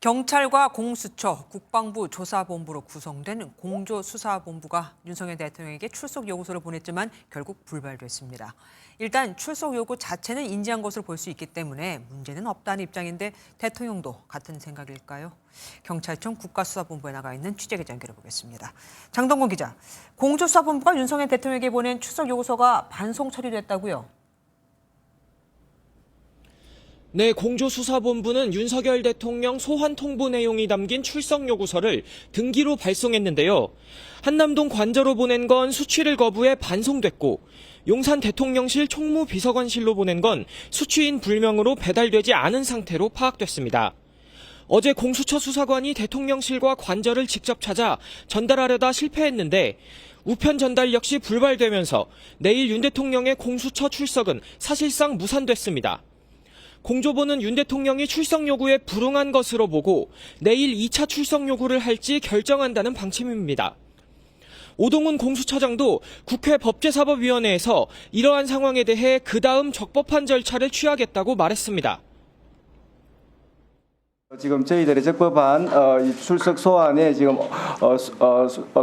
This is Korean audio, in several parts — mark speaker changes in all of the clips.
Speaker 1: 경찰과 공수처, 국방부 조사본부로 구성된 공조수사본부가 윤석열 대통령에게 출석 요구서를 보냈지만 결국 불발됐습니다. 일단 출석 요구 자체는 인지한 것으로 볼 수 있기 때문에 문제는 없다는 입장인데 대통령도 같은 생각일까요? 경찰청 국가수사본부에 나가 있는 취재기자 연결해보겠습니다. 장동건 기자, 공조수사본부가 윤석열 대통령에게 보낸 출석 요구서가 반송 처리됐다고요?
Speaker 2: 네, 공조수사본부는 윤석열 대통령 소환 통보 내용이 담긴 출석 요구서를 등기로 발송했는데요. 한남동 관저로 보낸 건 수취를 거부해 반송됐고, 용산 대통령실 총무비서관실로 보낸 건 수취인 불명으로 배달되지 않은 상태로 파악됐습니다. 어제 공수처 수사관이 대통령실과 관저를 직접 찾아 전달하려다 실패했는데 우편 전달 역시 불발되면서 내일 윤 대통령의 공수처 출석은 사실상 무산됐습니다. 공조부는 윤 대통령이 출석 요구에 불응한 것으로 보고 내일 2차 출석 요구를 할지 결정한다는 방침입니다. 오동훈 공수처장도 국회 법제사법위원회에서 이러한 상황에 대해 그 다음 적법한 절차를 취하겠다고 말했습니다.
Speaker 3: 지금 저희들의 적법한 출석 소환에 지금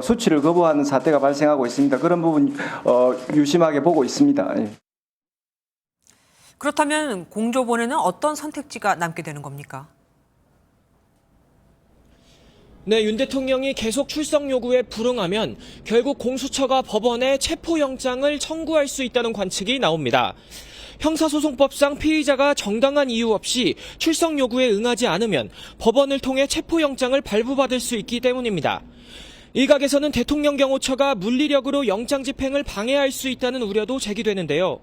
Speaker 3: 수치를 거부하는 사태가 발생하고 있습니다. 그런 부분 유심하게 보고 있습니다.
Speaker 1: 그렇다면 공조본에는 어떤 선택지가 남게 되는 겁니까?
Speaker 2: 네, 윤 대통령이 계속 출석 요구에 불응하면 결국 공수처가 법원에 체포영장을 청구할 수 있다는 관측이 나옵니다. 형사소송법상 피의자가 정당한 이유 없이 출석 요구에 응하지 않으면 법원을 통해 체포영장을 발부받을 수 있기 때문입니다. 일각에서는 대통령 경호처가 물리력으로 영장 집행을 방해할 수 있다는 우려도 제기되는데요.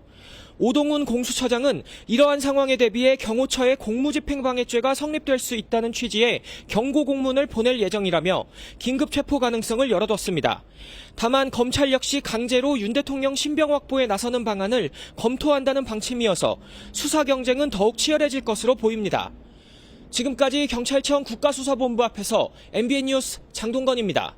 Speaker 2: 오동훈 공수처장은 이러한 상황에 대비해 경호처의 공무집행방해죄가 성립될 수 있다는 취지의 경고 공문을 보낼 예정이라며 긴급 체포 가능성을 열어뒀습니다. 다만 검찰 역시 강제로 윤 대통령 신병 확보에 나서는 방안을 검토한다는 방침이어서 수사 경쟁은 더욱 치열해질 것으로 보입니다. 지금까지 경찰청 국가수사본부 앞에서 MBN 뉴스 장동건입니다.